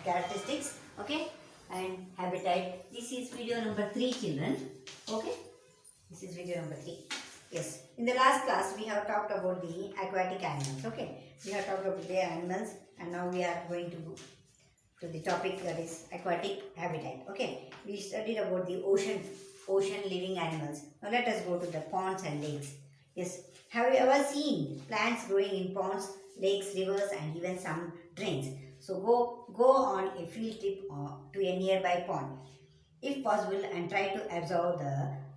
characteristics, okay, and habitat. This is video number 3, children. Okay, this is video number 3. Yes, in the last class we have talked about the aquatic animals. Okay, we have talked about the animals, and now we are going to go to the topic that is aquatic habitat. Okay, we studied about the ocean living animals. Now let us go to the ponds and lakes. Yes, have you ever seen plants growing in ponds, lakes, rivers, and even some drains? So go on a field trip to a nearby pond, if possible, and try to observe the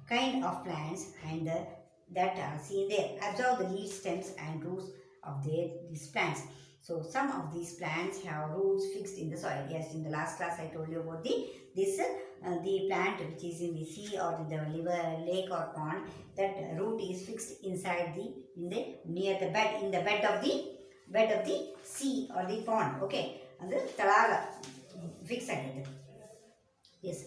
kind of plants and that are seen there. Observe the leaves, stems, and roots of these plants. So some of these plants have roots fixed in the soil. Yes, in the last class I told you about the plant which is in the sea or the river, lake or pond. That root is fixed inside near the bed, in the bed of the sea or the pond. Okay, and the talaga fixed it. Yes,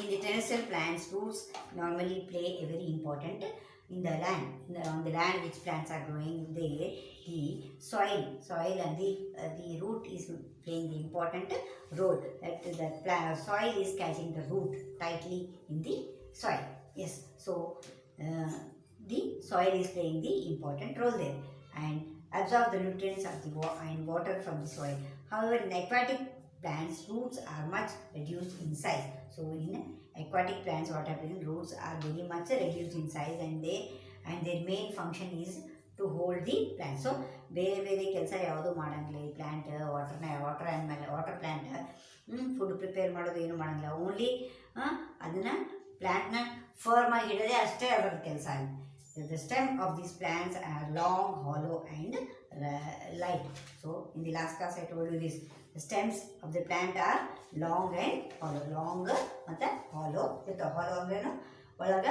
in the terrestrial plants, roots normally play a very important in the land. On the land which plants are growing there, the soil and the root is playing the important role. That the soil is catching the root tightly in the soil. Yes, so the soil is playing the important role there and absorb the nutrients of the and water from the soil. However, in aquatic plants, roots are much reduced in size. So in aquatic plants, what happens? Roots are very much reduced in size, and their main function is to hold the plant. So ಬೇರೆ ಕೆಲಸ ಯಾವುದು ಮಾಡಂಗಿಲ್ಲ ಈ plant water animal water plant food prepare ಮಾಡೋದು ಏನು ಮಾಡಂಗಿಲ್ಲ. Only ಅದನ್ನು ಪ್ಲಾಂಟ್ನ firm ಆಗಿ ಇಡೋದೇ ಅಷ್ಟೇ ಅದರ ಕೆಲಸ. The stem of these plants are long, hollow and light. So in the last class I told you this. The stems of the plant are long and hollow. Long ಮತ್ತು hollow. With hollow ಅಂದ್ರೇನು ಒಳಗ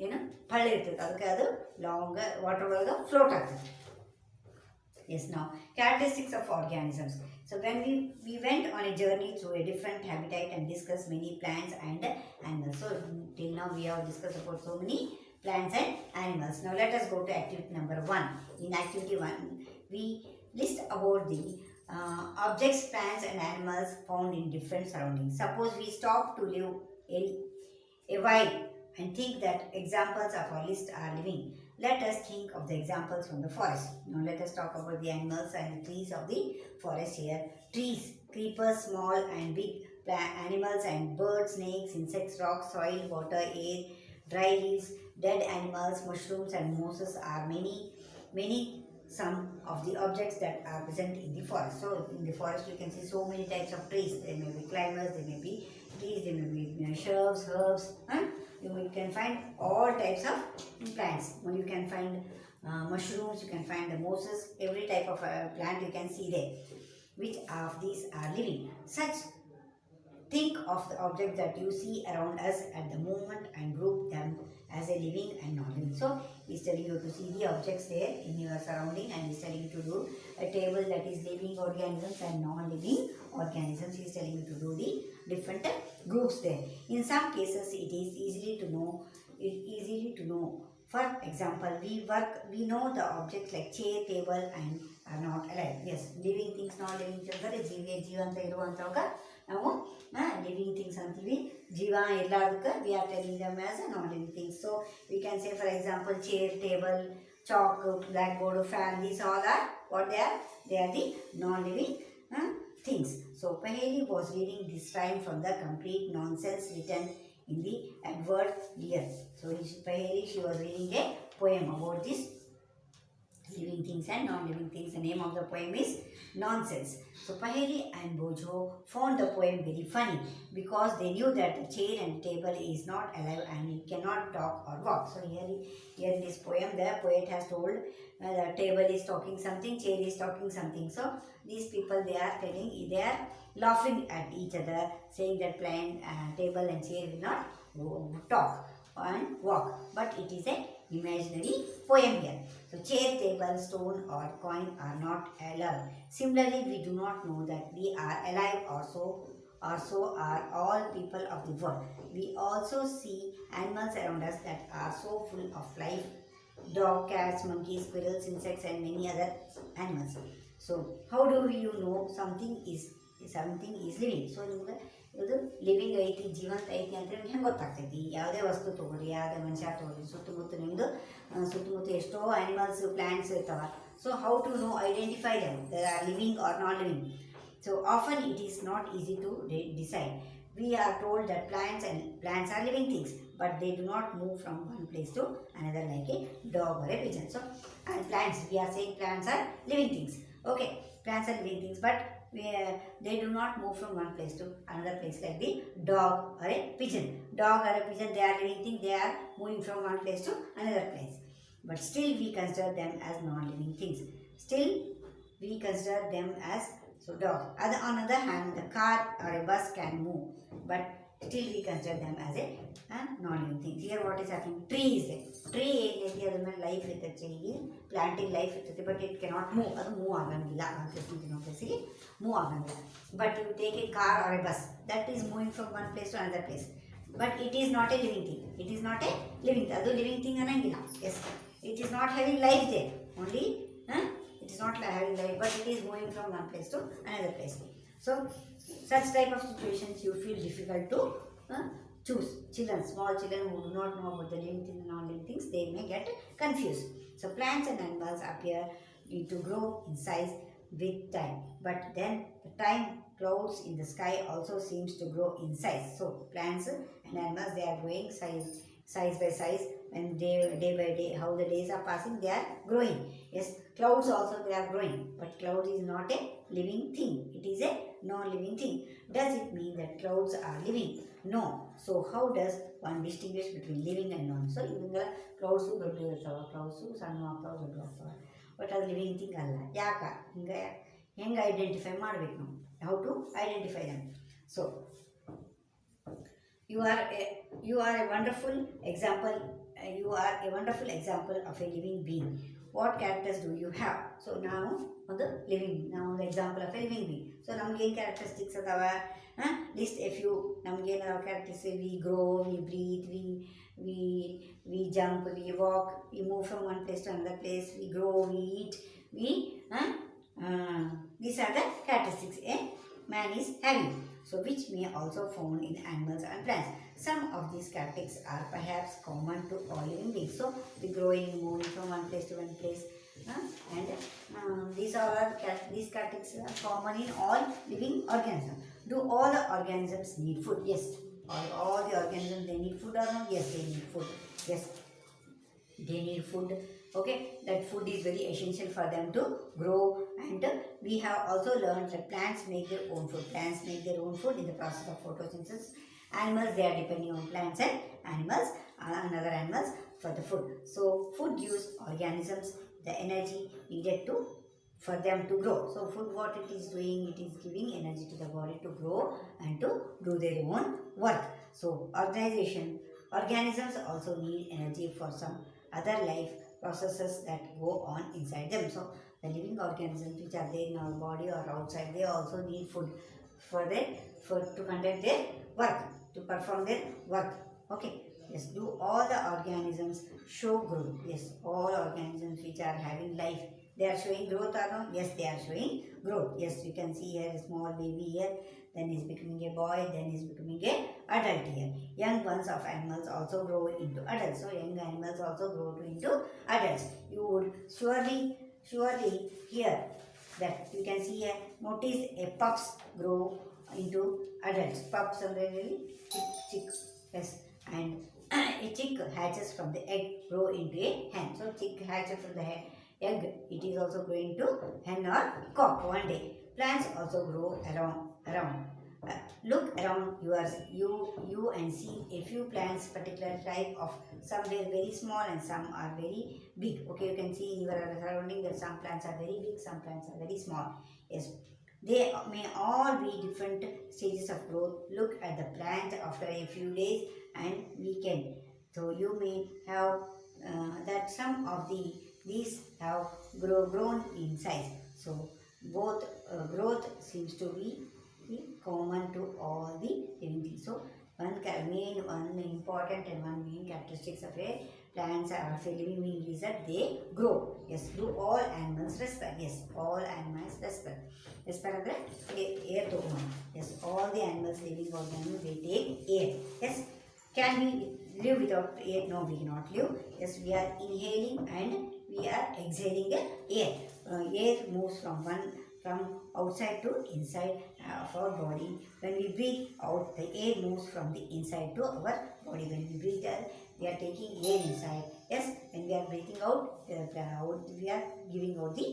ಏನು ಪಳ್ಳಿ ಇರ್ತದೆ, ಅದಕ್ಕೆ ಅದು long water ಒಳಗೆ float ಆಗ್ತದೆ. Yes, now characteristics of organisms. So when we went on a journey through a different habitat and discussed many plants and animals. So till now we have discussed about so many plants and animals. Now let us go to activity number 1. In activity 1, we list about the objects, plants and animals found in different surroundings. Suppose we stop to live a while and think that examples of our list are living. Let us think of the examples from the forest. Now let us talk about the animals and the trees of the forest here. Trees, creepers, small and big animals and birds, snakes, insects, rocks, soil, water, air, dry leaves, dead animals, mushrooms and mosses are many some of the objects that are present in the forest. So in the forest you can see so many types of trees. There may be climbers, there may be trees, there may be shrubs, herbs. You can find all types of plants. You can find mushrooms, you can find the mosses, every type of plant you can see there. Which of these are living? Think of the objects that you see around us at the moment and group them as a living and non-living. So he's telling you to see the objects there in your surrounding, and he's telling you to do a table that is living organisms and non-living organisms. He's telling you to do the different groups there. In some cases it is easily to know. For example, we know the objects like chair, table and are not alive. Yes, living things, not living things ಅಂದರೆ ಜೀವ ಅಂತ ಇರುವಂಥವಾಗ ನಾವು living things ಅಂತೀವಿ. ಜೀವ ಎಲ್ಲದಕ್ಕೆ we are telling them as non living things. So we can say for example chair, table, chalk, blackboard, fan, these all are what they are? They are the non-living things. So Paheli was reading this rhyme from the Complete Nonsense written in the Edward Lear. So Paheli, she was reading a poem about this living things and non-living things. The name of the poem is Nonsense. So Paheli and Bojo found the poem very funny because they knew that the chair and table is not alive and it cannot talk or walk. So here in this poem, the poet has told the table is talking something, chair is talking something. So these people, they are laughing at each other, saying that table and chair will not talk and walk, but it is a imaginary poem here. So chair, table, stone or coin are not alive. Similarly, we do not know that we are alive, or so are all people of the world. We also see animals around us that are so full of life. Dog, cats, monkeys, squirrels, insects and many other animals. So how do you know something is something is living. So ನಿಮ್ಗೆ ಇದು living ಐತಿ, ಜೀವಂತ ಐತಿ ಅಂತ ನಿಮ್ಗೆ ಹೆಂಗೆ ಗೊತ್ತಾಗ್ತೈತಿ? ಯಾವುದೇ ವಸ್ತು ತೊಗೊಳ್ರಿ, ಯಾವುದೇ ಮನುಷ್ಯ ತೊಗೊಳ್ರಿ, ಸುತ್ತಮುತ್ತ ನಿಮ್ಮದು ಸುತ್ತಮುತ್ತ ಎಷ್ಟೋ ಆ್ಯನಿಮಲ್ಸ್, ಪ್ಲ್ಯಾಂಟ್ಸ್ ಇರ್ತಾವೆ. So how to know identify them, they are living or not living? So often it is not easy to decide. We are told that plants are living things, but they do not move from one place to another like a dog or a pigeon. So and plants, we are saying plants are living things. Okay, plants are living things, but they do not move from one place to another place like the dog or a pigeon. Dog or a pigeon, they are living things, they are moving from one place to another place. But still we consider them as non-living things. Still we consider them as dog. On the other hand, the car or a bus can move, but still we consider them as a non-living thing. Here what is happening? Tree is there. Tree is there, life with the tree, planting life with it, but it cannot move. That move agangilla. Move agangilla. But you take a car or a bus, that is moving from one place to another place. But it is not a living thing. It is not a living thing. That living thing anangilla. Yes. It is not having life there. Only it is not having life, but it is moving from one place to another place. So such type of situations you feel difficult to choose. Small children who do not know about the living things and non-living things, they may get confused. So plants and animals appear to grow in size with time, but then the time clouds in the sky also seems to grow in size. So plants and animals, they are growing size by size, and day by day, how the days are passing, they are growing. Yes, clouds also, they are growing, but cloud is not a living thing. It is a non-living thing. Does it mean that clouds are living? No. So how does one distinguish between living and non? So even the clouds ದೊಡ್ಡ ಇರ್ತಾವ, clouds ಸಣ್ಣ ಆಗ್ತಾವ, ದೊಡ್ಡ ಆಗ್ತಾವ, but ಅದು living thing ಅಲ್ಲ. ಯಾಕೆ ಹೆಂಗೆ ಐಡೆಂಟಿಫೈ ಮಾಡಬೇಕು ನಾವು? How to identify them? So you are a wonderful example. You are a wonderful example of a living being. What characters do you have? So now on the living, now the example of a living being. So namge ಏನು characteristics adava? List a few. Namge ಏನು characteristics? We grow, we breathe, we jump, we walk, we move from one place to another place, we grow, we eat, these are the characteristics a man is having. So which may also found in animals and plants. Some of these characteristics are perhaps common to all living beings. So the growing, moving from one place to one place, and these characteristics are common in all living organisms. Do all the organisms need food? Yes. All the organisms, they need food or not? Yes, they need food. Yes, they need food. Okay, that food is very essential for them to grow. And we have also learned that plants make their own food. Plants make their own food in the process of photosynthesis. Animals, they are depending on plants and other animals for the food. So food gives organisms the energy needed for them to grow. So food, what it is doing, it is giving energy to the body to grow and to do their own work. So organisms also need energy for some other life processes that go on inside them. So the living organisms which are there in our body or outside, they also need food to conduct their work, to perform their work. Okay. Yes. Do all the organisms show growth? Yes. All organisms which are having life, they are showing growth or no? Yes, they are showing growth. Yes, you can see here a small baby here, then is becoming a boy, then is becoming a adult here. Young ones of animals also grow into adults. So young animals also grow into adults. You would surely hear that. You can see here, notice a pups grow into adults. Pups are really chick. Yes, and a chick hatches from the egg, grow into a hen. So chick hatches from the egg, it is also going to hen or cock one day. Plants also grow around. Look around you and see a few plants, particular type of, some are very small and some are very big. Okay, you can see in your surrounding that some plants are very big, some plants are very small. Yes, they may all be different stages of growth. Look at the plant after a few days and weekend. So you may have that some of these have grown in size. So both growth seems to be common to all the living things. So one main one important and one main characteristics of a plants are of a living being is that they grow. Yes, do all animals respire? Yes, all animals respire. Respire ಅಂದ್ರೆ air ತಗೊಂಡು. Yes, all the animals, living organisms, they take air. Yes, can we live without air? No, we cannot live. Yes, we are inhaling and we are exhaling the air. Air moves from outside to inside of our body. When we breathe out, the air moves from the inside to our body. When we breathe out, we are taking air inside. Yes, when we are breathing out, we are giving out the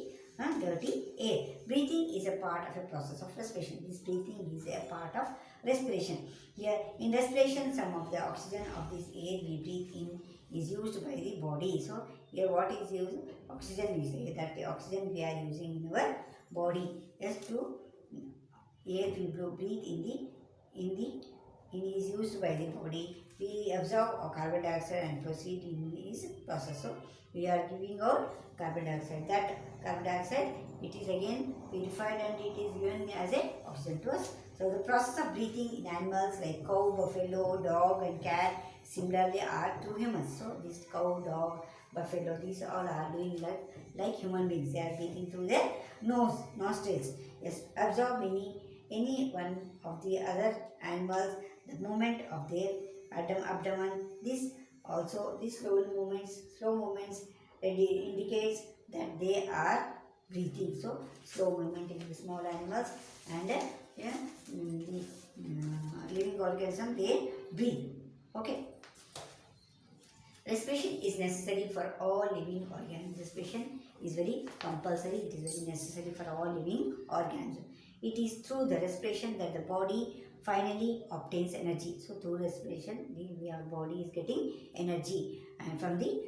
dirty air. Breathing is a part of a process of respiration. This breathing is a part of respiration. Here, in respiration, some of the oxygen of this air we breathe in is used by the body. So, here what is used? Oxygen, we say that the oxygen we are using in our body. Yes, to air we breathe in is used by the body. We absorb carbon dioxide and proceed in this process. So, we are giving out carbon dioxide. That carbon dioxide, it is again purified and it is given as a oxygen to us. So, the process of breathing in animals like cow, buffalo, dog and cat similarly are to humans. So, this cow, dog, buffalo, these all are doing like human beings. They are breathing through their nostrils. Yes, absorb any one of the other animals, the movement of their abdomen. This slow movements indicates that they are breathing. So, slow movement in the small animals and the living organism, they breathe. Okay. Respiration is necessary for all living organisms. Respiration is very compulsory. It is very necessary for all living organisms. It is through the respiration that the body finally obtains energy. So, through respiration, our body is getting energy and from the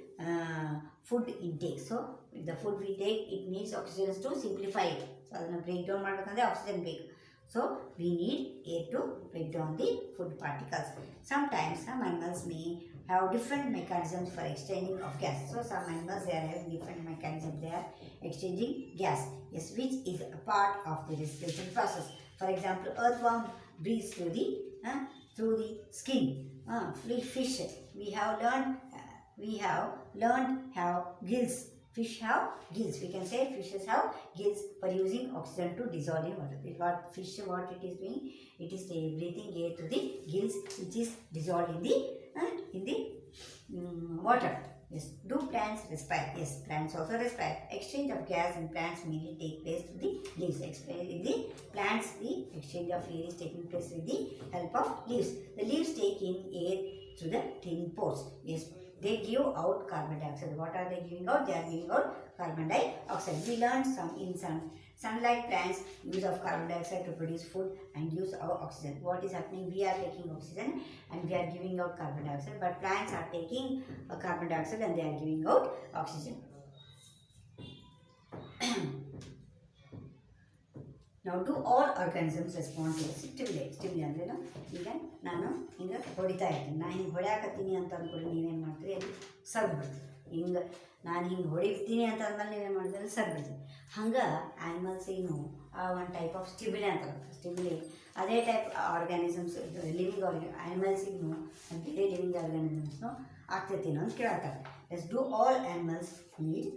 food intake. So, the food we take, it needs oxygen to simplify it. So, ಅದನ್ನು break down ಮಾಡಬೇಕಂದ್ರೆ oxygen ಬೇಕು. So, we need air to break down the food particles. Sometimes some animals may have different mechanisms for exchanging of gas. So, some animals, they are having different mechanisms. They are exchanging gas. Yes, which is a part of the respiration process. For example, earthworm breathes through the skin. Fish, we have learned have gills. Fish have gills. We can say fishes have gills for using oxygen to dissolve in water. What it is doing? It is breathing air to the gills, which is dissolved in the water. Yes. Do plants respire? Yes, plants also respire. Exchange of gas in plants mainly take place through the leaves. In the plants, the exchange of air is taking place with the help of leaves. The leaves take in air through the tiny pores. Yes, they give out carbon dioxide. What are they giving out? They are giving out carbon dioxide. We learned some sunlight plants use of carbon dioxide to produce food and use our oxygen. What is happening? We are taking oxygen and we are giving out carbon dioxide, but plants are taking carbon dioxide and they are giving out oxygen. Now, do all organisms respond to stimuli? Stimuli ಅಂದ್ರೆ ಈಗ ನಾನು ಹಿಂಗೆ ಹೊಡಿತಾ ಇರ್ತೀನಿ. ನಾನು ಹಿಂಗೆ ಹೊಡ್ಯಾಕತ್ತೀನಿ ಅಂತ ಅಂದ್ಕೊಂಡು ನೀವೇನು ಮಾಡ್ತೀರಿ? ಅಲ್ಲಿ ಸರಿಬಿಡ್ತೀರಿ. ಹಿಂಗೆ ನಾನು ಹಿಂಗೆ ಹೊಡಿತೀನಿ ಅಂತ ಅಂದ್ಮೇಲೆ ನೀವೇನು ಮಾಡಿದ್ರೆ ಸರಿಬಿಡ್ತೀರಿ. ಹಂಗೆ ಆ್ಯನಿಮಲ್ಸಿಗೂ ಒಂದು ಟೈಪ್ ಆಫ್ ಸ್ಟಿಮ್ಯುಲಿ ಅಂತಾರೆ. ಸ್ಟಿಮ್ಯುಲಿ ಅದೇ ಟೈಪ್ ಆರ್ಗ್ಯಾನಿಸಮ್ಸ್, ಲಿವಿಂಗ್ ಆ್ಯನಿಮಲ್ಸಿಗೂ ಬೇರೆ ಲಿವಿಂಗ್ ಆರ್ಗ್ಯಾನಿಸಮ್ಸ್ನು ಆಗ್ತೈತೇನೋ ಅಂತ ಕೇಳ್ತಾರೆ. Yes, do all animals need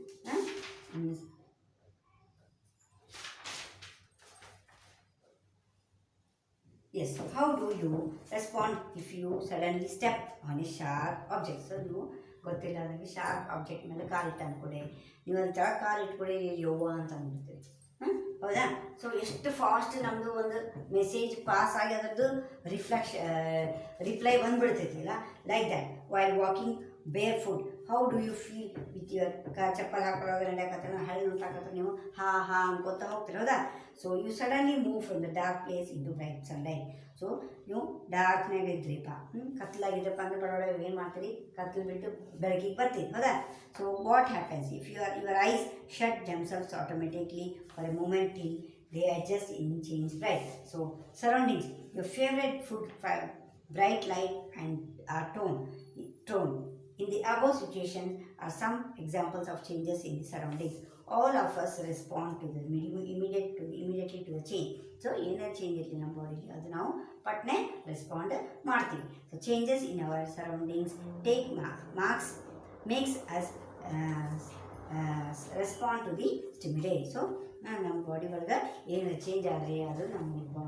Yes, how do you respond if you suddenly step on a sharp object? So, ನೀವು ಗೊತ್ತಿಲ್ಲ ನನಗೆ ಶಾರ್ಪ್ ಆಬ್ಜೆಕ್ಟ್ ಮೇಲೆ ಕಾಲಿಟ್ಟು ಅಂದ್ಕೊಡೆ, ನೀವು ಅಲ್ಲಿ ತಳ ಕಾಲಿಟ್ಕೊಡೆ ಯೋವ ಅಂತ ಅಂದ್ಬಿಡ್ತೀವಿ. ಹೌದಾ? ಸೊ, ಎಷ್ಟು ಫಾಸ್ಟ್ ನಮ್ಮದು ಒಂದು ಮೆಸೇಜ್ ಪಾಸ್ ಆಗಿ ಅದರದ್ದು ರಿಪ್ಲೈ ಬಂದ್ಬಿಡ್ತೈತಿಲ್ಲ, like that. While walking barefoot, how do you feel with your ಚಪ್ಪಲ್ ಹಾಕೊಳ್ಳೋದು ನಡೆಯಕತ್ತ ಹಳ್ಳಿ ಉಂಟಾಕತ್ತ ನೀವು ಹಾ ಅನ್ಕೋತ ಹೋಗ್ತೀರ. ಹೌದಾ? So, you suddenly move from the dark place into bright sunlight. So, ನೀವು ಡಾರ್ಕ್ನಾಗ ಇದ್ರಿಪ್ಪ, ಕತ್ಲಾಗಿದ್ರಪ್ಪ ಅಂದ್ರೆ ಬರೋಡೆ ಏನು ಮಾಡ್ತೀರಿ? ಕತ್ಲು ಬಿಟ್ಟು ಬೆಳಕಿಗೆ ಬರ್ತೀರಿ. ಹೌದಾ? So, what happens if your eyes shut themselves automatically for a moment till they adjust in change bright. So, surroundings, your favorite food, bright light and tone. In the above situation are some examples of changes in the surroundings. all of us respond to the immediately to the change. So ಏನೇ change ಇರಲಿ ನಮ್ಮ ಬಾಡಿಲಿ ಅದು ನಾವು ಪಟ್ನೆ respond ಮಾಡ್ತೀವಿ. So changes in our surroundings take marks makes us respond to the stimuli. So ನಮ್ಮ body ಒಳಗೆ ಏನು ಚೇಂಜ್ ಆದರೆ ಅದು ನಮ್ಮ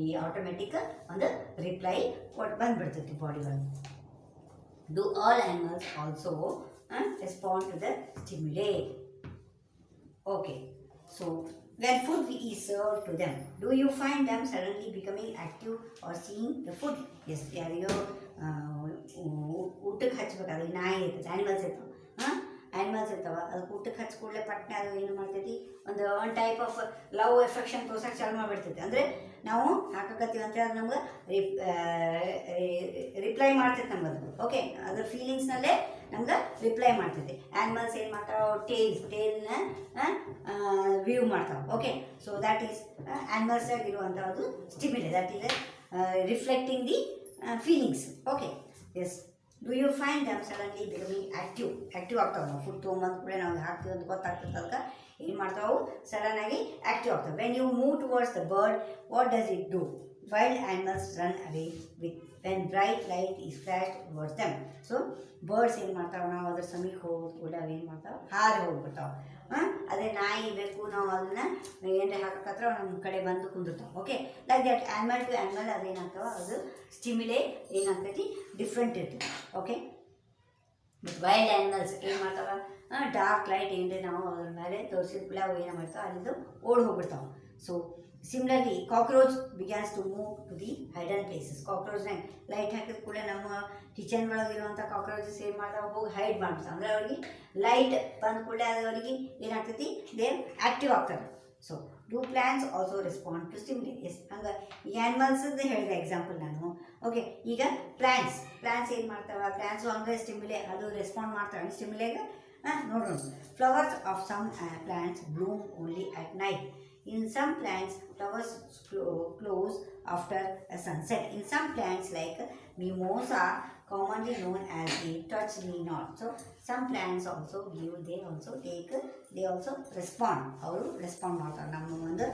ಈ ಆಟೋಮೆಟಿಕ್ ಒಂದು ರಿಪ್ಲೈ ಕೊಟ್ಟು ಬಂದುಬಿಡ್ತೈತಿ ಬಾಡಿ ಒಳಗೆ. Do all animals also respond to the stimuli? Okay, so when food is served to them, do you find them suddenly becoming active or seeing the food? Yes, ಯಾರಿಗೋ ಊಟಕ್ಕೆ ಹಚ್ಬೇಕಾದ್ರೆ ನಾಯಿ ಇರ್ತದೆ, animals ಇರ್ತಾವೆ, ಅದಕ್ಕೆ ಊಟಕ್ಕೆ ಹಚ್ಚ ಕೂಡಲೇ ಪಟ್ನೆ ಅದು ಏನು ಮಾಡ್ತೈತಿ, ಒಂದು ಟೈಪ್ ಆಫ್ ಲವ್ ಎಫೆಕ್ಷನ್ ತೋರ್ಸಕ್ಕೆ ಚಾಲು ಮಾಡಿಬಿಡ್ತೈತಿ. ಅಂದರೆ ನಾವು ಹಾಕಕತ್ತೀವಿ ಅಂತ ಅದು ನಮ್ಗೆ ರಿಪ್ಲೈ ಮಾಡ್ತೈತೆ ನಮ್ಮದು. ಓಕೆ, ಅದ್ರ ಫೀಲಿಂಗ್ಸ್ನಲ್ಲೇ ನಮ್ಗೆ ರಿಪ್ಲೈ ಮಾಡ್ತೈತಿ. ಆ್ಯನಿಮಲ್ಸ್ ಏನು ಮಾಡ್ತಾವೆ, ಟೇಲ್ನ ವ್ಯೂ ಮಾಡ್ತಾವೆ. ಓಕೆ, ಸೊ ದ್ಯಾಟ್ ಈಸ್ ಆ್ಯನಿಮಲ್ಸಾಗಿರುವಂಥದ್ದು stimuli, that is reflecting the feelings. Okay, yes. Do you find them suddenly becoming active ಆಗ್ತಾವೆ? ನಾವು ಫುಡ್ ತೊಗೊಂಬಂದು ಕೂಡ ನಾವು ಹಾಕ್ತೀವಿ ಅಂತ ಗೊತ್ತಾಗ್ತದೆ, ಅದಕ್ಕೆ ಏನು ಮಾಡ್ತಾವೆ, ಸಡನ್ನಾಗಿ ಆ್ಯಕ್ಟಿವ್ ಆಗ್ತವೆ. When you move towards the bird, what does it do? Wild animals run away with when bright light is flashed towards them. So birds ಏನು ಮಾಡ್ತಾವೆ, ನಾವು ಅದ್ರ ಸಮೀಪ ಹೋಗೋದು ಕೂಡ ಅವೇನು ಮಾಡ್ತಾವೆ, ಹಾರಿ ಹೋಗ್ಬಿಡ್ತಾವೆ. ಅದೇ ನಾಯಿ ಬೇಕು, ನಾವು ಅದನ್ನು ಏನಾರ ಹಾಕತ್ರ ನಮ್ಮ ಕಡೆ ಬಂದು ಕುಂದಿರ್ತಾವೆ. Okay, like that animal to animal ಅದೇನಾಗ್ತಾವೆ, ಅದು ಸ್ಟಿಮ್ಯುಲೇ ಏನಾಗ್ತೈತಿ, ಡಿಫ್ರೆಂಟ್ ಇರ್ತದೆ. ಓಕೆ, ಬಟ್ ವೈಲ್ಡ್ ಆ್ಯನಿಮಲ್ಸ್ ಏನು ಮಾಡ್ತಾವೆ, ಡಾರ್ಕ್ ಲೈಟ್ ಏನ್ರಿ ನಾವು ಅದ್ರ ಮೇಲೆ ತೋರಿಸಿದ ಕೂಡ ಅವು ಏನು ಮಾಡ್ತಾವೆ, ಅಲ್ಲಿಂದ ಓಡಿ ಹೋಗ್ಬಿಡ್ತಾವೆ. So similarly cockroach begins to move to the hidden places. ಕಾಕ್ರೋಚ್ನಾಗ ಲೈಟ್ ಹಾಕಿದ ಕೂಡ ನಮ್ಮ ಕಿಚನ್ ಒಳಗಿರುವಂಥ ಕಾಕ್ರೋಚಸ್ ಏನು ಮಾಡ್ತಾವೆ, ಹೋಗಿ ಹೈಡ್ ಮಾಡ್ತಾವೆ. ಅಂದರೆ ಅವ್ರಿಗೆ ಲೈಟ್ ಬಂದ ಕೂಡ ಅದು ಅವರಿಗೆ ಏನಾಗ್ತೈತಿ, ದೇ ಆ್ಯಕ್ಟಿವ್ ಆಗ್ತಾರೆ. So do plants also respond to stimuli? Yes, ಹಂಗೆ ಈ ಆ್ಯನಿಮಲ್ಸದ್ದು ಹೇಳಿದೆ ಎಕ್ಸಾಂಪಲ್ ನಾನು. ಓಕೆ, ಈಗ ಪ್ಲ್ಯಾಂಟ್ಸ್ ಏನು ಮಾಡ್ತಾವೆ, ಪ್ಲ್ಯಾಂಟ್ಸು ಹಂಗೆ ಸ್ಟಿಮ್ಯುಲೇ ಅದು ರೆಸ್ಪಾಂಡ್ ಮಾಡ್ತಾವೆ ಸ್ಟಿಮ್ಯುಲೇಗೆ. ನೋಡೋಣ. Flowers of some plants bloom only at night. In some plants, flowers close after a sunset. In some plants like mimosa, commonly known as the touch me not. So some plants also give, they also respond. ಅವರು respond ಮಾಡ್ತಾರೆ. ನಮ್ಮ ಒಂದು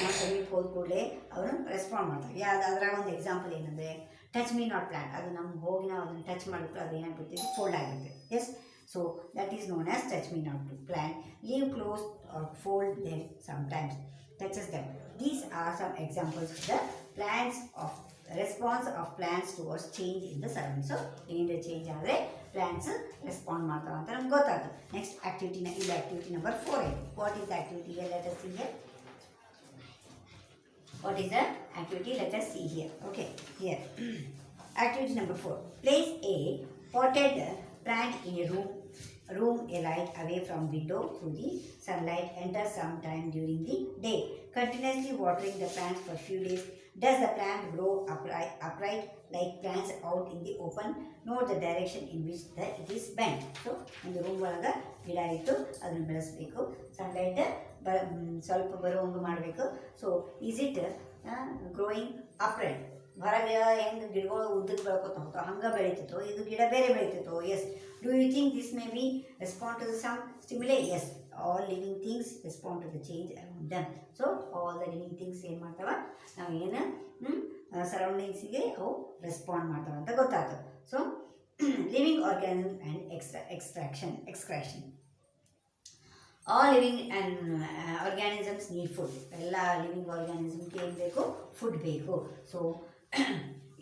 ನಾವು ಸಮೀಪ ಹೋದ ಕೂಡಲೇ ಅವರು respond ಮಾಡ್ತಾರೆ. ಅದ್ರಾಗ ಒಂದು ಎಕ್ಸಾಂಪಲ್ ಏನಂದರೆ ಟಚ್ ಮೀ ನಾಟ್ ಪ್ಲ್ಯಾಂಟ್. ಅದು ನಮ್ಗೆ ಹೋಗಿ ನಾವು ಅದನ್ನು ಟಚ್ ಮಾಡಿಬಿಟ್ಟು ಅದು ಏನಾಗ್ಬಿಡ್ತೀವಿ, ಫೋಲ್ಡ್ ಆಗಿರುತ್ತೆ. Yes, so that is known as touch me not plant. Leave closed or fold them sometimes, touches them. These are some examples of the plants of response of plants towards change in the surroundings. So ಏನಾದರೂ change ಆದರೆ plants respond ಮಾಡ್ತಾವೆ ಅಂತ ನಮ್ಗೆ ಗೊತ್ತಾಗ್ತದೆ. Next ಆಕ್ಟಿವಿಟಿನ ಇದು activity number 4 ಇದೆ. What is the activity? Let us see here. What is the activity? Let us see here. Okay, here. Activity number 4. Place a potted plant in a room a light away from window through the sunlight enters sometime during the day. Continuously watering the plants for few days. Does the plant grow upright like plants out in the open? Note the direction in which it is bent. So ಒಂದು room ಒಳಗೆ ಗಿಡ ಇಟ್ಟು ಅದನ್ನು ಬೆಳೆಸಬೇಕು. Sunlight ಸ್ವಲ್ಪ ಬರುವಂಗೆ ಮಾಡಬೇಕು. So is it growing upright? ಹೊರಗೆ ಹೆಂಗೆ ಗಿಡಗಳು ಉದ್ದಕ್ಕೆ ಬೆಳ್ಕೊತ ಹೋಗ್ತಾವೆ ಹಂಗೆ ಬೆಳೀತಿತ್ತು, ಇದು ಗಿಡ ಬೇರೆ ಬೆಳೀತಿತ್ತು. Yes. Do you think this may be respond to the some stimuli? Yes, all living things respond to the change around them. So all the living things ಏನು ಮಾಡ್ತಾವೆ, ನಾವು ಏನು ಸರೌಂಡಿಂಗ್ಸಿಗೆ ಅವು ರೆಸ್ಪಾಂಡ್ ಮಾಡ್ತಾವೆ ಅಂತ ಗೊತ್ತಾಗ್ತದೆ. So living organism and extraction. All living and organisms need food. ಎಲ್ಲ living ಆರ್ಗ್ಯಾನಿಸಮ್ಗೆ ಏನು ಬೇಕು, ಫುಡ್ ಬೇಕು. So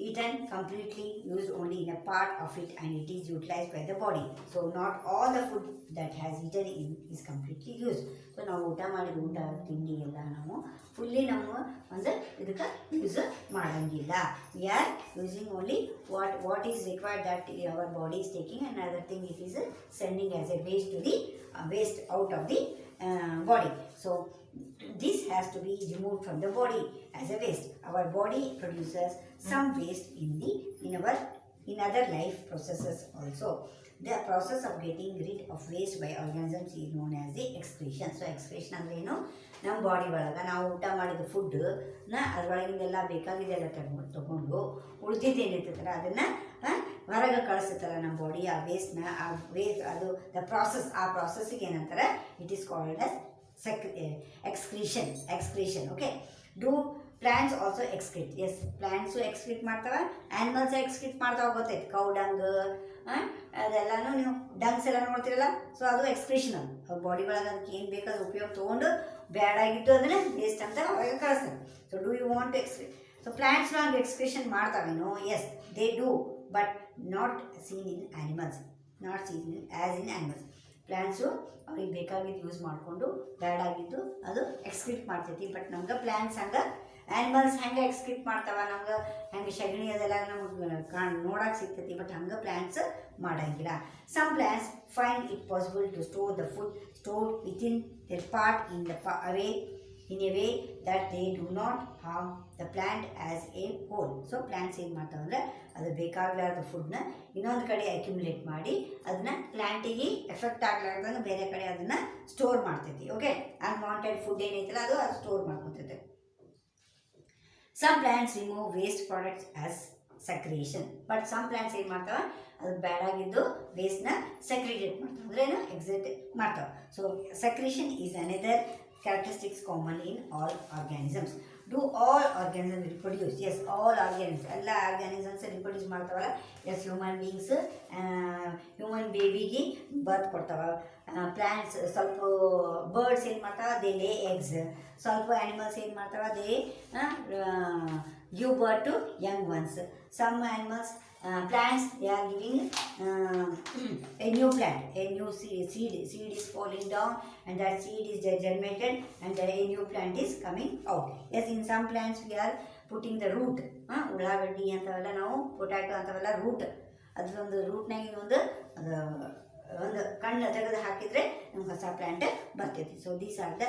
eaten completely, used only in a part of it, and it is utilized by the body. So not all the food that has eaten in is completely used. So ನಾವು ಊಟ ಮಾಡಿದ ಊಟ ತಿಂಡಿ ಎಲ್ಲ ನಾವು fully ನಮ್ಮ ಒಂದು ಇದಕ್ಕೆ ಯೂಸ್ ಮಾಡೋಂಗಿಲ್ಲ. We are using only what is required that our body is taking, and another thing it is sending as a waste to the waste out of the body. So this has to be removed from the body as a waste. Our body produces some waste in other life processes also. The process of getting rid of waste by organisms is known as the excretion. So excretion ಅಂದ್ರೆ ಏನು, ನಮ್ಮ body ಒಳಗೆ ನಾವು ಊಟ ಮಾಡಿದ ಫುಡ್ನ ಅದರೊಳಗಿಂದೆಲ್ಲ ಬೇಕಾಗಿದೆಲ್ಲ ತಗೊಂಡು ಉಳಿದಿದ್ದೇನಿರ್ತೈತಲ್ಲ ಅದನ್ನು ಹೊರಗೆ ಕಳಿಸುತ್ತಲ್ಲ ನಮ್ಮ ಬಾಡಿ ಆ ವೇಸ್ಟ್ನ ಅದು ದ ಪ್ರಾಸೆಸ್ ಆ ಪ್ರಾಸೆಸ್ಸಿಗೆ ಏನಂತಾರೆ it is called as excretion okay do plants also excrete yes plants excrete ಮಾಡ್ತಾವೆ ಆ್ಯನಿಮಲ್ಸ್ ಎಕ್ಸ್ಕ್ರೀಟ್ ಮಾಡ್ತಾವೆ ಗೊತ್ತೈತೆ ಕೌ ಡಂಗ್ ಅದೆಲ್ಲನೂ ನೀವು ಡಂಗ್ಸ್ ಎಲ್ಲ ನೋಡ್ತಿರಲ್ಲ ಸೊ ಅದು ಎಕ್ಸ್ಕ್ರೀಷನ್ ಬಾಡಿ ಒಳಗೆ ಅದಕ್ಕೆ ಏನು ಬೇಕಾದ್ರೆ ಉಪಯೋಗ ತೊಗೊಂಡು ಬ್ಯಾಡಾಗಿದ್ದು ಅದನ್ನು ವೇಸ್ಟ್ ಅಂತ ಅವಾಗ ಕಳಿಸ್ತಾರೆ so do you want to excrete so plants ನಾವು ಎಕ್ಸ್ಕ್ರೀಷನ್ ಮಾಡ್ತಾವೇನೋ yes they do but not seen in animals not seen in as in animals plants ಅವ್ರಿಗೆ ಬೇಕಾಗಿದ್ದು ಯೂಸ್ ಮಾಡಿಕೊಂಡು ಬ್ಯಾಡಾಗಿದ್ದು ಅದು ಎಕ್ಸ್ಕ್ರೀಟ್ ಮಾಡ್ತೈತಿ ಬಟ್ ನಮ್ಗೆ ಪ್ಲ್ಯಾಂಟ್ಸ್ ಹಂಗೆ ಆ್ಯನಿಮಲ್ಸ್ ಹೆಂಗೆ ಎಕ್ಸ್ಕ್ರೀಟ್ ಮಾಡ್ತಾವ ನಮ್ಗೆ ಹೆಂಗೆ ಸಗಣಿ ಅದೆಲ್ಲ ನಮ್ಗೆ ನೋಡಕ್ಕೆ ಸಿಗ್ತೈತಿ ಬಟ್ ಹಂಗೆ ಪ್ಲ್ಯಾಂಟ್ಸ್ ಮಾಡಂಗಿಲ್ಲ some plants find it possible to store the food store within their part in a way that they do not harm the plant as a whole. So plants ಏನು ಮಾಡ್ತಾವಂದ್ರೆ ಅದು ಬೇಕಾಗಲಾರ್ದ ಫುಡ್ನ ಇನ್ನೊಂದು ಕಡೆ ಅಕ್ಯುಮುಲೇಟ್ ಮಾಡಿ ಅದನ್ನ ಪ್ಲ್ಯಾಂಟಿಗೆ effect ಆಗಲಾರ್ದಂಗೆ ಬೇರೆ ಕಡೆ ಅದನ್ನು ಸ್ಟೋರ್ ಮಾಡ್ತೈತಿ ಓಕೆ ಅನ್ವಾಂಟೆಡ್ ಫುಡ್ ಏನೈತಲ್ಲ ಅದು ಸ್ಟೋರ್ ಮಾಡ್ಕೊತೈತೆ some plants remove waste products as secretion but some plants ಏನು ಮಾಡ್ತಾವೆ ಅದು ಬ್ಯಾಡಾಗಿದ್ದು ವೇಸ್ಟ್ನ ಸಕ್ರಿಯೇಟ್ ಮಾಡ್ತಾವೆ ಅಂದ್ರೆ ಏನು ಎಕ್ಸಿಟ್ ಮಾಡ್ತಾವೆ so secretion is another characteristics commonly in all organisms. Do all organisms reproduce? Yes, all organisms. Alla organisms reproduce ಮಾಡ್ತಾವಲ್ಲ yes human beings human ಬೇಬಿಗೆ birth ಕೊಡ್ತಾವ ಪ್ಲ್ಯಾಂಟ್ಸ್ ಸ್ವಲ್ಪ ಬರ್ಡ್ಸ್ ಏನು ಮಾಡ್ತಾವ ದೇ ಲೇ ಎಗ್ಸ್ ಸ್ವಲ್ಪ ಆ್ಯನಿಮಲ್ಸ್ ಏನು ಮಾಡ್ತಾವ they give birth to young ones some animals plants they are giving a new plant a new seed is falling down and that seed is germinated and a new plant is coming out yes in some plants we are putting the root ಉಳ್ಳಾಗಡ್ಡಿ ಅಂತವೆಲ್ಲ ನಾವು potato ಅಂತವೆಲ್ಲ root ಅದೊಂದು ರೂಟ್ನಾಗ ಒಂದು ಕಣ್ಣು ತೆಗೆದು ಹಾಕಿದರೆ ನಮ್ಗೆ ಹೊಸ plant ಬರ್ತೈತಿ so these are the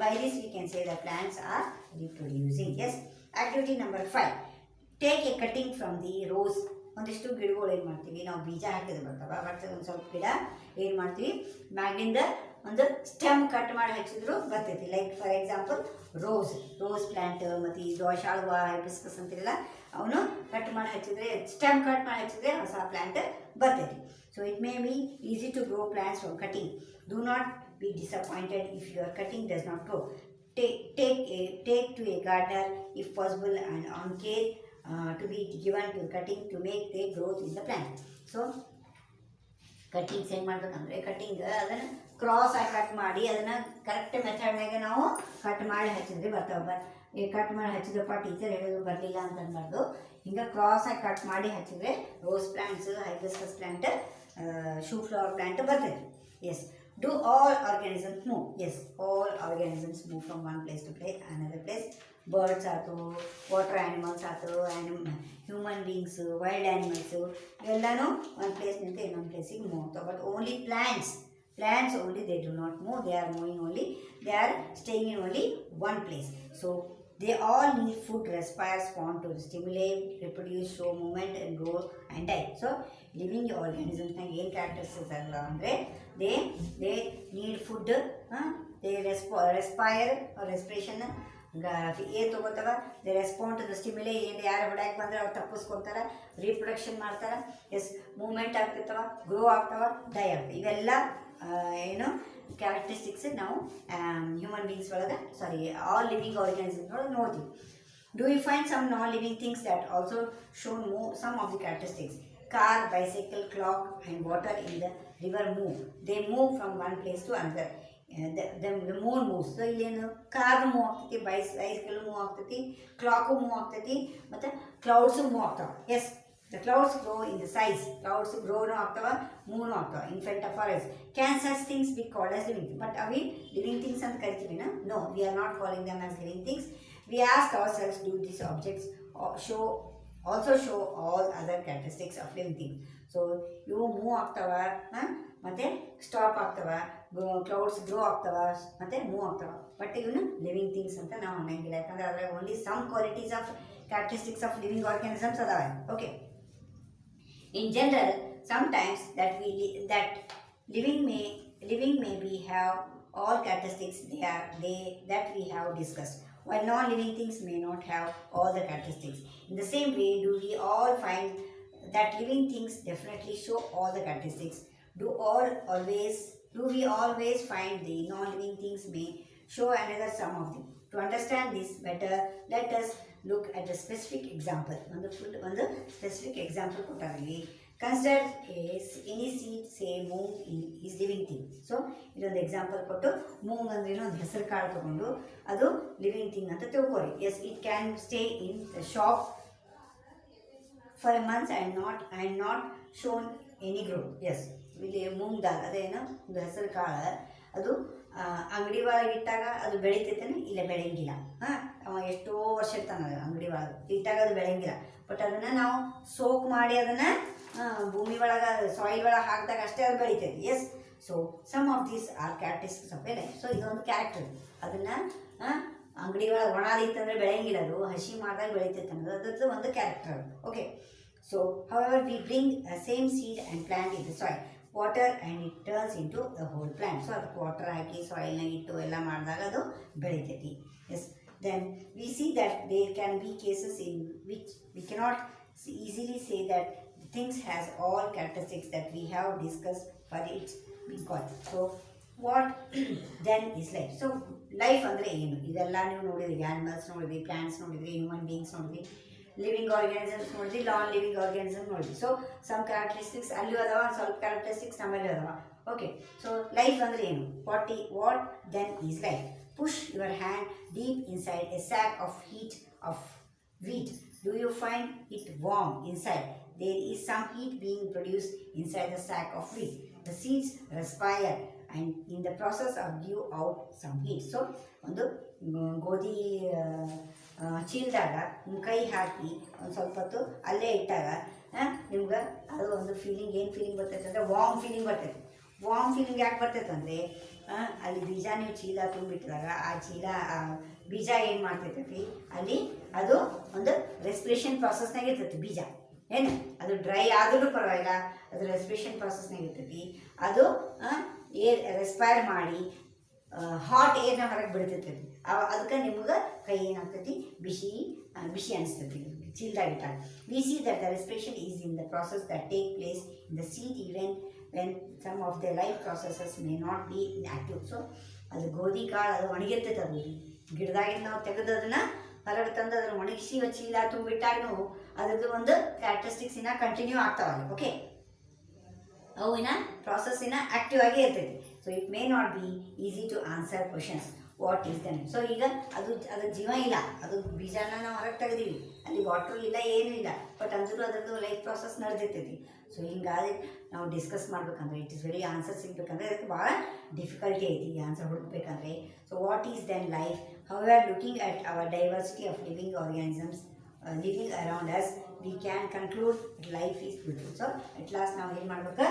by this we can say the plants are reproducing yes activity number 5 take a cutting from the rose ಒಂದಿಷ್ಟು ಗಿಡಗಳು ಏನು ಮಾಡ್ತೀವಿ ನಾವು ಬೀಜ ಹಾಕಿದ್ರೆ ಬರ್ತಾವ ಬಟ್ ಒಂದು ಸ್ವಲ್ಪ ಗಿಡ ಏನು ಮಾಡ್ತೀವಿ ಮ್ಯಾಗಿಂದ ಒಂದು ಸ್ಟೆಮ್ ಕಟ್ ಮಾಡಿ ಹಚ್ಚಿದ್ರು ಬರ್ತೈತಿ like for example rose plant ಮತ್ತು ಈ ದಾಸಾಳುವ ಹೈಬಿಸ್ಕಸ್ ಅಂತಿರಲ್ಲ ಅವನು ಕಟ್ ಮಾಡಿ ಹಚ್ಚಿದ್ರೆ ಸ್ಟೆಮ್ ಕಟ್ ಮಾಡಿ ಹಚ್ಚಿದ್ರೆ ಹೊಸ ಪ್ಲ್ಯಾಂಟ್ ಬರ್ತೈತಿ so it may be easy to grow plants from cutting do not be disappointed if your cutting does not grow take to a gardener if possible and on care to be given to cutting to make the growth in the plant so cuttings ಏನು ಮಾಡ್ಬೇಕಂದ್ರೆ cutting ಅದನ್ನು cross ಆಗಿ cut ಮಾಡಿ ಅದನ್ನು correct ಮೆಥಡ್ನಾಗೆ ನಾವು cut ಮಾಡಿ ಹಚ್ಚಿದ್ರೆ ಬರ್ತಾವೆ ಕಟ್ ಮಾಡಿ ಹಚ್ಚಿದಪ್ಪ ಟೀಚರ್ ಹೇಳೋದು ಬರಲಿಲ್ಲ ಅಂತ ಅನ್ಬಾರ್ದು ಹಿಂಗೆ ಕ್ರಾಸ್ ಆಗಿ ಕಟ್ ಮಾಡಿ ಹಚ್ಚಿದ್ರೆ rose plants hibiscus plant shoe flower plant ಬರ್ತೈತೆ S Do all organisms move? Yes, all organisms move from one place to another place. Birds ಆಯ್ತು ವಾಟರ್ ಆ್ಯನಿಮಲ್ಸ್ ಆಯ್ತು ಹ್ಯೂಮನ್ ಬೀಯಿಂಗ್ಸ್ ವೈಲ್ಡ್ ಆ್ಯನಿಮಲ್ಸು ಇವೆಲ್ಲನೂ ಒಂದು ಪ್ಲೇಸ್ನಿಂದ ಇನ್ನೊಂದು ಪ್ಲೇಸಿಗೆ ಮೂವ್ ಆಗ್ತಾವೆ but only plants only they do not move, they are moving only, they are staying in only one place. So they all need food, respire, spawn to stimulate, reproduce, show movement and grow and die. So living organisms na ಏನು characteristics ಅಲ್ಲ ಅಂದರೆ they need food, they respire or respiration air ತೊಗೋತಾವ they respond to the stimuli ಏನು ಯಾರು ಹೊಡ್ಯಾಕೆ ಬಂದರೆ ಅವ್ರು ತಪ್ಪಿಸ್ಕೊತಾರೆ ರೀಪ್ರೊಡಕ್ಷನ್ ಮಾಡ್ತಾರೆ ಎಸ್ ಮೂವ್ಮೆಂಟ್ ಆಗ್ತಿರ್ತಾವ ಗ್ರೋ ಆಗ್ತಾವ ಡೈ ಆಗ್ತವೆ ಇವೆಲ್ಲ ಏನು ಕ್ಯಾರೆಕ್ಟರಿಸ್ಟಿಕ್ಸ್ ನಾವು ಹ್ಯೂಮನ್ ಬೀಯಿಂಗ್ಸ್ ಒಳಗೆ ಆಲ್ ಲಿವಿಂಗ್ ಆರ್ಗನಿಸಮ್ಸ್ ಒಳಗೆ ನೋಡ್ತೀವಿ do you find some non living things that also show some of the characteristics car, bicycle, clock and water in the river move. They move from one place to another. The moon moves. So ಇಲ್ಲೇನು car move ಆಗ್ತೈತಿ bicycle move ಆಗ್ತೈತಿ clock move ಆಗ್ತೈತಿ ಮತ್ತು clouds move ಆಗ್ತಾವೆ yes the clouds grow in the size clouds ಗ್ರೋನು ಆಗ್ತಾವ ಮೂವ್ನು ಆಗ್ತಾವೆ in front of our eyes can such things be called as living but ಅವಿ ಲಿವಿಂಗ್ ಥಿಂಗ್ಸ್ ಅಂತ ಕರಿತೀವಿನ no we are not calling them as living things we ask ourselves do this objects also show all other characteristics of living things. So ಇವು move ಆಗ್ತಾವ ಮತ್ತು stop ಆಗ್ತಾವ clouds grow ಆಗ್ತಾವ ಮತ್ತು move ಆಗ್ತಾವ but ಇವನು living things ಅಂತ ನಾವು ಅನ್ನಂಗಿಲ್ಲ ಯಾಕಂದರೆ ಅದರ only some qualities of characteristics of living organisms ಅದಾವೆ okay in general sometimes that living may be have all characteristics that we have discussed, while non-living things may not have all the characteristics. In the same way, do we all find that living things definitely show all the characteristics. Do we always find the non-living things may show another some of them? To understand this better, let us look at a specific example. ಒಂದು specific example ಕೊಟ್ಟಾರಲ್ಲಿ consider any seed, say moong is living thing. So ಇದೊಂದು example ಕೊಟ್ಟು ಮೂಂಗ್ ಅಂದ್ರೆ ಒಂದು ಹೆಸರು ಕಾಳು ತಗೊಂಡು ಅದು living thing ಅಂತ ತಿಳ್ಕೊರಿ. Yes, it can stay in the shop for a month and not shown any growth. ಎಸ್, ಇಲ್ಲಿ ಮೂಂಗ್ ದಾಲ್ ಅದೇನು ಒಂದು ಹೆಸರು ಕಾಳು, ಅದು ಅಂಗಡಿ ಒಳಗೆ ಇಟ್ಟಾಗ ಅದು ಬೆಳಿತೈತೇನೆ, ಇಲ್ಲ ಬೆಳೆಯಂಗಿಲ್ಲ. ಅವ ಎಷ್ಟೋ ವರ್ಷ ಇರ್ತಾನೆ ಅಂಗಡಿ ಒಳಗೆ ಇಟ್ಟಾಗ ಅದು ಬೆಳೆಯಂಗಿಲ್ಲ. ಬಟ್ ಅದನ್ನು ನಾವು ಸೋಕ್ ಮಾಡಿ ಅದನ್ನು ಭೂಮಿ ಒಳಗೆ ಸಾಯಿಲ್ ಒಳಗೆ ಹಾಕಿದಾಗ ಅಷ್ಟೇ ಅದು ಬೆಳಿತೈತಿ. Yes, so some of these are characteristics of a life. So ಇದೊಂದು ಕ್ಯಾರೆಕ್ಟರ್. ಅದನ್ನು ಅಂಗಡಿ ಒಳಗೆ ಒಣದಿತ್ತಂದರೆ ಬೆಳೆಯಂಗಿಲ್ಲ, ಅದು ಹಸಿ ಮಾಡಿದಾಗ ಬೆಳಿತೈತೆ ಅನ್ನೋದು ಅದ್ರದ್ದು ಒಂದು character. Okay, so however we bring same seed and plant in the soil, water and it turns into the whole plant. So ಅದಕ್ಕೆ ವಾಟರ್ ಹಾಕಿ ಸಾಯಿಲ್ನಾಗ ಇಟ್ಟು ಎಲ್ಲ ಮಾಡಿದಾಗ ಅದು ಬೆಳಿತೈತಿ. Yes, then we see that there can be cases in which we cannot easily say that things has all characteristics that we have discussed for its being called. So what then is life? So life ಅಂದರೆ ಏನು? ಇದೆಲ್ಲ ನೀವು ನೋಡಿದ್ರಿ, animals ನೋಡಿದ್ರಿ, plants ನೋಡಿದ್ರಿ, human beings ನೋಡಿದ್ರಿ, living organisms ನೋಡಿದ್ರಿ, non living organism ನೋಡಿದ್ರಿ. ಸೊ ಸಮ್ ಕ್ಯಾರೆಕ್ಟರಿಸ್ಟಿಕ್ಸ್ ಅಲ್ಲಿ ಅದಾವ, ಸ್ವಲ್ಪ ಕ್ಯಾರೆಕ್ಟರಿಸ್ಟಿಕ್ಸ್ ನಮ್ಮಲ್ಲಿ ಅದಾವ. ಓಕೆ, ಸೊ ಲೈಫ್ ಅಂದರೆ ಏನು? What then is life? Push your hand deep inside a sack of wheat. Do you find it warm inside? There is some heat being produced inside the sack of wheat. The seeds respire and in the process of give out some heat. So ಒಂದು ಗೋಧಿ ಚೀಲದಾಗ ನಿಮ್ಮ ಕೈ ಹಾಕಿ ಒಂದು ಸ್ವಲ್ಪ ಹೊತ್ತು ಅಲ್ಲೇ ಇಟ್ಟಾಗ ನಿಮ್ಗೆ ಅದು ಒಂದು ಫೀಲಿಂಗ್, ಏನು ಫೀಲಿಂಗ್ ಬರ್ತೈತೆ ಅಂದರೆ ವಾರ್ಮ್ ಫೀಲಿಂಗ್ ಬರ್ತೈತೆ. ವಾರ್ಮ್ ಫೀಲಿಂಗ್ ಯಾಕೆ ಬರ್ತೈತೆ ಅಂದರೆ ಅಲ್ಲಿ ಬೀಜ ನೀವು ಚೀಲ ತುಂಬಿಟ್ಟಿದಾಗ ಆ ಬೀಜ ಏನು ಮಾಡ್ತೈತಿ, ಅಲ್ಲಿ ಅದು ಒಂದು ರೆಸ್ಪಿರೇಷನ್ ಪ್ರಾಸೆಸ್ನಾಗ ಇರ್ತೈತಿ. ಬೀಜ ಏನು ಅದು ಡ್ರೈ ಆದ್ರೂ ಪರವಾಗಿಲ್ಲ, ಅದು ರೆಸ್ಪಿರೇಷನ್ ಪ್ರಾಸೆಸ್ನಾಗ ಇರ್ತೈತಿ. ಅದು ಏರ್ ರೆಸ್ಪೈರ್ ಮಾಡಿ ಹಾಟ್ ಏರ್ನ ಹೊರಗೆ ಬಿಡ್ತೈತಿ. ಅದಕ್ಕೆ ನಿಮ್ಗೆ ಕೈ ಏನಾಗ್ತೈತಿ, ಬಿಸಿ ಅನಿಸ್ತೈತಿ ಚೀಲದಾಗ ಇಟ್ಟಾಗ. We see that the respiration is in the process that take place in the seed even when some of their life processes may not be active. So ಅದು ಗೋಧಿ ಕಾಳು ಅದು ಒಣಗಿರ್ತೈತೆ, ಅದು ಗಿಡದಾಗಿಂದ ನಾವು ತೆಗೆದು ಅದನ್ನು ಹೊರಗೆ ತಂದು ಅದನ್ನು ಒಣಗಿಸಿ ಚೀಲ ತುಂಬಿಟ್ಟಾಗೂ ಅದ್ರದ್ದು ಒಂದು ಕ್ಯಾರೆಕ್ಟರಿಸ್ಟಿಕ್ಸ್ ಕಂಟಿನ್ಯೂ ಆಗ್ತಾವಲ್ಲ. ಓಕೆ, ಅವು ಪ್ರಾಸೆಸ್ ಆಕ್ಟಿವ್ ಆಗೇ ಇರ್ತೈತಿ. So it may not be easy to answer questions what is then. So ಈಗ ಅದು ಜೀವ ಇಲ್ಲ, ಅದು ಬೀಜನ ನಾವು ಹೊರಗೆ ತೆಗೆದೀವಿ, ಅಲ್ಲಿ ವಾಟ್ರು ಇಲ್ಲ, ಏನೂ ಇಲ್ಲ, ಬಟ್ ಅಂದ್ರೂ ಅದರದ್ದು ಲೈಫ್ ಪ್ರಾಸೆಸ್ ನಡೆದಿರ್ತೈತಿ. ಸೊ ಹಿಂಗಾಗಿ ನಾವು ಡಿಸ್ಕಸ್ ಮಾಡ್ಬೇಕಂದ್ರೆ ಇಟ್ ಇಸ್ ವೆರಿ ಆನ್ಸರ್ ಸಿಗ್ಬೇಕಂದ್ರೆ ಅದಕ್ಕೆ ಭಾಳ ಡಿಫಿಕಲ್ಟಿ ಐತಿ ಈ ಆನ್ಸರ್ ಹುಡುಕ್ಬೇಕಂದ್ರೆ. So what is then life? How we are looking at our diversity of living organisms living around us, we can conclude life is beautiful. So at last ನಾವು ಏನು ಮಾಡ್ಬೇಕು,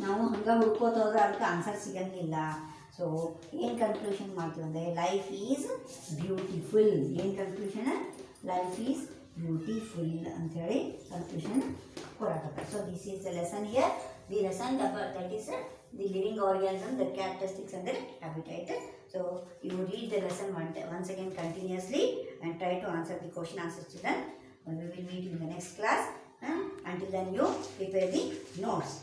ನಾವು ಹಂಗೆ ಹುಡ್ಕೋತ ಹೋದ್ರೆ ಅದಕ್ಕೆ ಆನ್ಸರ್ ಸಿಗಂಗಿಲ್ಲ. ಸೊ ಏನು ಕನ್ಕ್ಲೂಷನ್ ಮಾಡ್ತೀವಿ ಅಂದರೆ ಲೈಫ್ ಈಸ್ ಬ್ಯೂಟಿಫುಲ್. ಏನು ಕನ್ಕ್ಲೂಷನ್? ಲೈಫ್ ಈಸ್ ಬ್ಯೂಟಿಫುಲ್ ಅಂಥೇಳಿ ಕನ್ಕ್ಲೂಷನ್ ಕೊಡಕತ್ತ. So this is the lesson here. The lesson that is the living organism, the characteristics and their habitat. So you read the lesson once again continuously and try to answer the question answers to them. We will meet in the next class. Until then you prepare the notes.